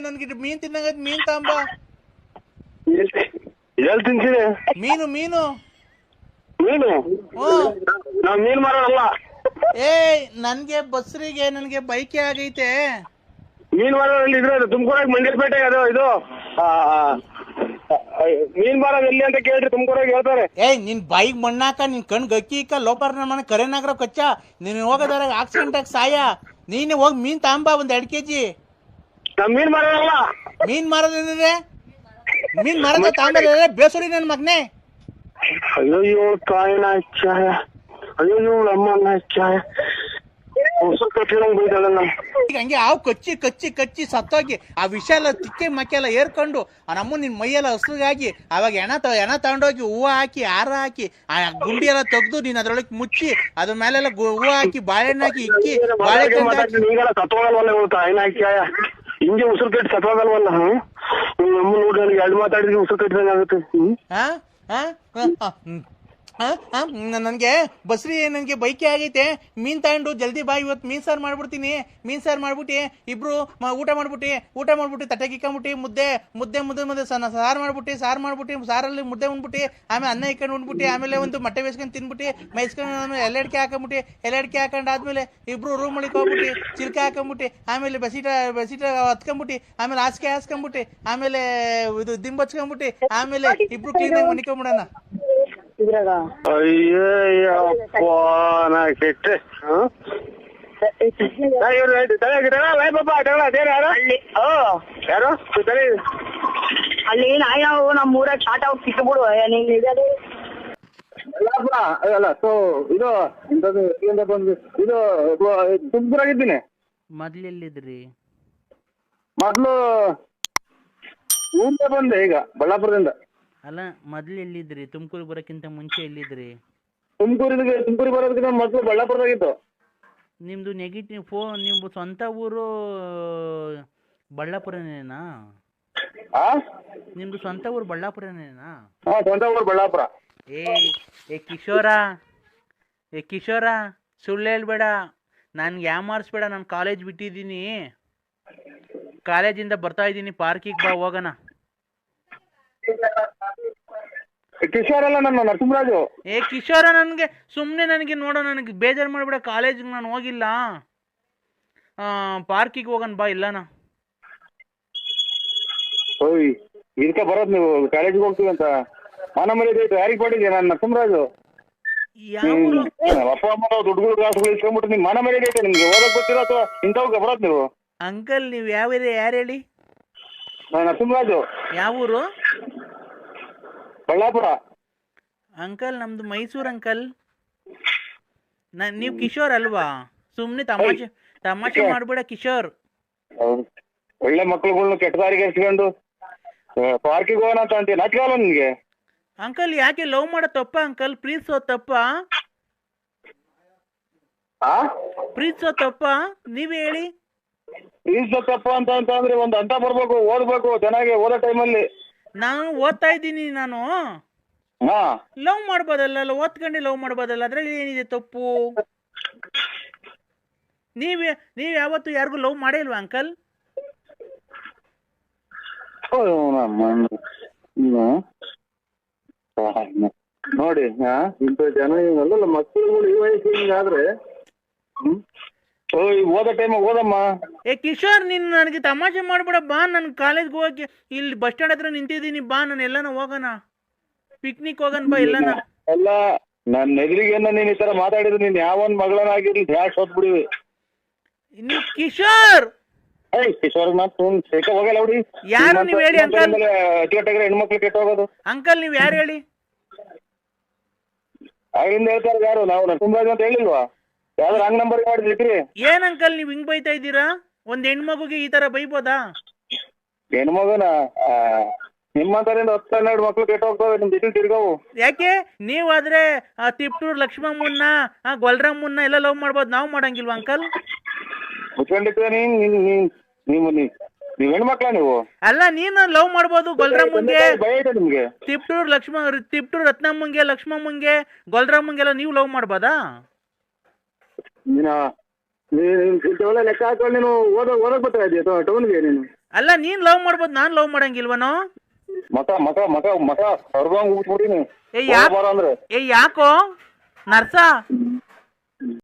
ನನ್ಗೆ ಮೀನ್ ತಿನ್ನಂಗ ಮೀನ್ ತಾಂಬ. ಎಲ್ಲಿ ತಿಂತೀನಿ? ಮೀನು ಮೀನು ಮೀನು? ನಾವ್ ಮೀನ್ ಮಾರೋಲ್ಲ. ನನ್ಗೆ ಬಸ್ರಿಗೆ ನನ್ಗೆ ಬೈಕೆ ಆಗೈತೆ. ಮೀನ್ ಮಾರೋದ್ರಲ್ಲಿ ಇದ್ರೆ ತುಮಕೂರಾಗ ಮಂಡ್ಯಪೇಟೆ ಅದು ಇದು ಮೀನ್ ಮಾರೋದು ಎಲ್ಲಿ ಅಂತ ಕೇಳ್ರಿ, ತುಮಕೂರಾಗ ಹೇಳ್ತಾರೆ. ನಿನ್ ಬೈಕ್ ಮಣ್ಣಾಕ, ನಿನ್ ಕಣ್ ಗಕ್ಕಿ ಇಕ್ಕ ಲೋಪರ್ ನನ್ನ ಮನೆ ಕರೆನಾಗ್ರ ಕಚ್ಚ. ನೀನ್ ಹೋಗೋದಾರ ಆಕ್ಸಿಡೆಂಟ್ ಆಗಿ ಸಾಯ. ನೀನೆ ಹೋಗಿ ಮೀನ್ ತಾಂಬ ಒಂದ್ 2 kg. ನಾವ್ ಮೀನ್ ಮಾರೋಲ್ಲ. ಮೀನ್ ಮಾರೋದೇನಿದೆ? ಮೀನ್ ಮಾರದ ತಾಂಬ ಬೇಸರಿ ನನ್ ಮಗನೇ. ಅಯ್ಯೋ ತಾಯಿನ ಚಾಯ, ಅಯ್ಯೋ ಅಮ್ಮನ ಚಾಯ, ಹಂಗೆ ಹಾವು ಕಚ್ಚಿ ಕಚ್ಚಿ ಕಚ್ಚಿ ಸತ್ತೋಗಿ ಆ ವಿಷ ಎಲ್ಲ ತಿಕ್ಕೆ ಮಕ್ಕೆ ಎಲ್ಲ ಏರ್ಕೊಂಡು ಆ ನಮ್ಮ ನಿನ್ ಮೈಯೆಲ್ಲ ಹಸ್ರಿಗಾಗಿ ಅವಾಗ ಎಣ ತಗೊಂಡೋಗಿ ಹೂವು ಹಾಕಿ ಹಾರ ಹಾಕಿ ಆ ಗುಂಡಿ ಎಲ್ಲ ತೆಗ್ದು ನೀನ್ ಅದ್ರೊಳಗೆ ಮುಚ್ಚಿ ಅದ್ರ ಮೇಲೆಲ್ಲ ಹೂವು ಹಾಕಿ ಬಾಳೆಹಣ್ಣು ಹಾಕಿ ಇಕ್ಕಿ ಹಿಂಗೆ ಉಸಿರು ಕಟ್ಟಿ ಸತ್ವಾಗಲ್ವಲ್ಲ. ನಮ್ಮ ನೋಡಿ ನನಗೆ 2 ಮಾತಾಡಿದ್ರೆ ಉಸಿರು ಕಟ್ಟಿದಂಗೆ ಆಗುತ್ತೆ. ನನ್ಗೆ ಬಸ್ರಿ ನನ್ಗೆ ಬೈಕೆ ಆಗೈತೆ. ಮೀನ್ ತಗೊಂಡು ಜಲ್ದಿ ಬಾ, ಇವತ್ತು ಮೀನ್ ಸಾರು ಮಾಡ್ಬಿಡ್ತೀನಿ. ಮೀನ್ ಸಾರು ಮಾಡ್ಬಿಟ್ಟು ಇಬ್ರು ಊಟ ಮಾಡ್ಬಿಟ್ಟು ತಟ್ಟೆ ಕಿಕ್ಕಂಬಿಟ್ಟು ಮುದ್ದೆ ಸಾರು ಮಾಡ್ಬಿಟ್ಟು ಸಾರಲ್ಲಿ ಮುದ್ದೆ ಉಂಡ್ಬಿಟ್ಟು ಆಮೇಲೆ ಅನ್ನ ಇಕ್ಕೊಂಡು ಉಂಡ್ಬಿಟ್ಟು ಆಮೇಲೆ ಒಂದು ಮೊಟ್ಟೆ ಬೇಸ್ಕೊಂಡು ತಿನ್ಬಿಟ್ಟು ಮೈಸ್ಕೊಂಡು ಆಮೇಲೆ ಎಲೆಡ್ಕೆ ಹಾಕೊಂಡು ಆದ್ಮೇಲೆ ಇಬ್ರು ರೂಮ್ ಒಳಗೆ ಹೋಗ್ಬಿಟ್ಟು ಚಿಲ್ಕ ಹಾಕೊಂಬಿಟ್ಟು ಆಮೇಲೆ ಬಸೀಟ ಹತ್ಕೊಂಬಿಟ್ಟು ಆಮೇಲೆ ಹಾಸ್ಕೊಂಬಿಟ್ಟು ಆಮೇಲೆ ಇದು ದಿಂಬಚ್ಕೊಂಬಿಟ್ಟು ಆಮೇಲೆ ಇಬ್ರು ಕ್ಲೀನಾಗಿ ಮನಿಕೊಂಬಿಡೋಣ. ಅಯ್ಯಪ್ಪ ನಾ ಕೆಟ್ಟೆ. ಯಾರು ಅಲ್ಲಿ ನಾವು ನಮ್ಮ ಊರಾಗ ಶಾರ್ಟ್ ಔಟ್ ಸಿಕ್ಬಿಡು. ಅಲ್ಲ ಸೊ ಇದು ಬಂದು ಇದು ತುಮಕೂರಾಗಿದ್ದೀನಿ. ಮೊದ್ಲೆಲ್ಲಿದ್ರಿ? ಮೊದ್ಲು ಊರಿಂದ ಬಂದೆ, ಈಗ ಬಳ್ಳಾಪುರದಿಂದ. ಅಲ್ಲ ಮೊದ್ಲು ಎಲ್ಲಿದ್ರಿ? ತುಮಕೂರಿಗೆ ಬರೋಕ್ಕಿಂತ ಮುಂಚೆ ಎಲ್ಲಿದ್ರಿ? ತುಮಕೂರಿಗೆ ಬರೋದಕ್ಕಿಂತ ಮೊದಲು ಬಳ್ಳಾಪುರದಾಗಿತ್ತು. ನಿಮ್ದು ನೆಗೆಟಿವ್ ನಿಮ್ದು ಸ್ವಂತ ಊರು ಬಳ್ಳಾಪುರನೇನಾ? ನಿಮ್ದು ಸ್ವಂತ ಊರು ಬಳ್ಳಾಪುರನೇನಾ? ಸ್ವಂತ ಊರು ಬಳ್ಳಾಪುರ. ಕಿಶೋರ ಸುಳ್ಳು ಹೇಳ್ಬೇಡ, ನನ್ಗೆ ಯಾಮಾರಿಸ್ಬೇಡ. ನಾನು ಕಾಲೇಜ್ ಬಿಟ್ಟಿದ್ದೀನಿ, ಕಾಲೇಜಿಂದ ಬರ್ತಾ ಇದ್ದೀನಿ, ಪಾರ್ಕಿಗೆ ಬಾ ಹೋಗೋಣ. ಕಿಶೋರ್ ಅಲ್ಲ, ನನ್ನ ನರಸಿಂಹರಾಜು. ಕಿಶೋರ ನನ್ಗೆ ಸುಮ್ನೆ ನನಗೆ ನೋಡೋ, ನನಗೆ ಬೇಜಾರು ಮಾಡ್ಬೇಡ. ಕಾಲೇಜಿಗೆ ನಾನು ಹೋಗಿಲ್ಲ, ಪಾರ್ಕಿಗೆ ಹೋಗೋಣ ಬಾ. ಇಲ್ಲನಾ ಓಯ್ ಇದಕ್ಕೆ ಬರೋದು ನೀವು ಕಾಲೇಜಿಗೆ ಹೋಗ್ತೀವಿ ಅಂತ ಮಾನ ಮರ್ಯಾದೆ ಐತೆ ಯಾರಿಗೆ ಕೊಟ್ಟಿದ್ದೆ? ನಾನು ನರಸಿಂಹರಾಜು. ಅಪ್ಪ ಅಮ್ಮ ದುಡ್ಡುಗಳು ಕಾಸುಗಳು ಇಸ್ಕೊಂಡ್ಬಿಟ್ಟು ನಿಮ್ ಮಾನ ಮರ್ಯಾದೆ ಐತೆ ನಿಮ್ಗೆ? ಓದಕ್ ಗೊತ್ತಿರೋ ಅಥವಾ ಇಂಥವ್ಗೆ ಬರೋದು ನೀವು? ಅಂಕಲ್ ನೀವು ಯಾವ ಯಾರು ಹೇಳಿ? ನಾನು ನರಸಿಂಹರಾಜು. ಯಾವ ಊರು? ಬಳ್ಳಾಪುರ. ಅಂಕಲ್ ನಮ್ದು ಮೈಸೂರು ಅಂಕಲ್. ನೀವು ಕಿಶೋರ್ ಅಲ್ವಾ? ಸುಮ್ನೆ ತಮಾಷೆ ಮಾಡ್ಬೇಡ ಕಿಶೋರ್. ಒಳ್ಳೆ ಮಕ್ಳುಗಳ್ನ ಕೆಟ್ಟ ದಾರಿಗೆ ಎಸ್ಕೊಂಡು ಪಾರ್ಕಿಗೆ ಹೋಗೋಣ ಅಂತ ಅಂತೀಯ, ನಾಟ್ಕಲ್ಲ ನಿನ್ಗೆ? ಅಂಕಲ್ ಯಾಕೆ ಲವ್ ಮಾಡೋ ತಪ್ಪ ಅಂಕಲ್? ಪ್ರೀತಿಸೋ ತಪ್ಪ? ಪ್ರೀತಿಸೋ ತಪ್ಪ? ನೀವೇ ಹೇಳಿ. ಪ್ರೀತಿಸೋ ತಪ್ಪ ಅಂತ ಅಂದ್ರೆ ಒಂದು ಹಂತ ಬರ್ಬೇಕು, ಓದ್ಬೇಕು ಚೆನ್ನಾಗಿ. ಓದೋ ಟೈಮಲ್ಲಿ ನಾನು ಓದ್ತಾ ಇದ್ದೀನಿ. ನಾನು ಲವ್ ಮಾಡ್ಬೋದಲ್ಲ, ಓದ್ಕೊಂಡು ಲವ್ ಮಾಡ್ಬೋದಲ್ಲ, ಅದ್ರಲ್ಲಿ ಏನಿದೆ ತಪ್ಪು? ನೀವ್ ಯಾವತ್ತು ಯಾರಿಗೂ ಲವ್ ಮಾಡೇ ಇಲ್ವಾ ಅಂಕಲ್? ನೋಡಿ ಇಂಥ ಜನ ಅಲ್ಲ ಮಕ್ಕಳುಗಳು ಈ ವಯಸ್ಸಿಗೆ ಆದ್ರೆ ಓದೋ ಟೈಮಾಗ ಓದಮ್ಮ. ಕಿಶೋರ್ ನೀನ್ ನನಗೆ ತಮಾಷೆ ಮಾಡ್ಬೇಡ ಬಾ. ನನ್ ಕಾಲೇಜ್ಗೆ ಹೋಗಿ ಇಲ್ಲಿ ಬಸ್ ಸ್ಟ್ಯಾಂಡ್ ಹತ್ರ ನಿಂತಿದ್ದೀನಿ ಬಾ. ನಾನು ಎಲ್ಲಾನ ಹೋಗೋಣ, ಪಿಕ್ನಿಕ್ ಹೋಗೋಣ ಬಾ. ಎಲ್ಲಾನ ಅಲ್ಲ, ನನ್ನ ಎದುರಿಗೆ ನೀನ್ ಈ ತರ ಮಾತಾಡಿದ್ರೆ ನೀನ್ ಯಾವನ್ ಮಗಳನ್ನಾಗಿರ್ಲಿ ಯಾಕೆ ಸೋತ್ಬಿಡಿವಿ. ಕಿಶೋರ್ ಕಿಶೋರ್ ಹೋಗಲ್ಲ ಹುಡಿ. ಯಾರು ನೀವ್ ಹೇಳಿ ಅಂಕಲ್? ಅಚ್ಚುಕಟ್ಟಾಗ್ರೆ ಹೆಣ್ಮಕ್ಳು ಕೆಟ್ಟ ಹೋಗೋದು. ಅಂಕಲ್ ನೀವ್ ಯಾರು ಹೇಳಿ? ಆಗಿಂದ ಹೇಳ್ತಾರೆ ಯಾರು? ನಾವು ನರಸಿಂಹರಾಜ್ ಅಂತ ಹೇಳಿಲ್ವಾ? ಯಾವ್ದಾರು ಹಂಗ್ ನಂಬರ್ ಮಾಡಿದ್ರಿ? ಏನ್ ಅಂಕಲ್ ನೀವ್ ಹಿಂಗ್ ಬೈತಾ ಇದ್ದೀರಾ? ಒಂದ್ ಹೆಣ್ಮಗುಗೆ ಈ ತರ ಬೈಬೋದಾ? ಹೆಣ್ಮಗುನ ನಿಮ್ಮಂತರಿಂದ 10-12 ಮಕ್ಳು ಕೆಟ್ಟ ಹೋಗ್ತಾವೆ, ನಿಮ್ ಜೊತೆ ತಿರ್ಗಾವು. ಯಾಕೆ ನೀವಾದ್ರೆ ತಿಪ್ಟೂರ್ ಲಕ್ಷ್ಮಮ್ಮನ್ನ ಗೊಲ್ರಮ್ಮನ್ನ ಎಲ್ಲ ಲವ್ ಮಾಡ್ಬೋದು, ನಾವ್ ಮಾಡಂಗಿಲ್ವಾ ಅಂಕಲ್? ಮುಚ್ಕೊಂಡಿದ್ದೆ ನೀವ್ ಹೆಣ್ಮಕ್ಳ ನೀವು? ಅಲ್ಲ ನೀನು ಲವ್ ಮಾಡ್ಬೋದು ಗೊಲ್ರಮ್ಮಂಗೆ, ನಿಮ್ಗೆ ತಿಪ್ಟೂರ್ ರತ್ನಮ್ಮಂಗೆ, ಲಕ್ಷ್ಮಮ್ಮಂಗೆ, ಗೊಲ್ರಮ್ಮಂಗೆಲ್ಲ ನೀವು ಲವ್ ಮಾಡ್ಬೋದಾ? ಲೆಕ್ಕ ಹಾಕೊಂಡು ನೀನು ಓದಕ್ ಬರ್ತಾ ಇದೆಯಾ ಟೌನ್ಗೆ? ನೀನು ಅಲ್ಲ ನೀನ್ ಲವ್ ಮಾಡ್ಬೋದು, ನಾನ್ ಲವ್ ಮಾಡಂಗಿಲ್ವನೋ? ಮಕ ಮಕ ಮಕ ಮಕ ಹೊರಗಂಗ್ ಬಿಟ್ಬಿಟ್ಟಿನಿ ಏ ಯಾಕೋ ನರ್ಸ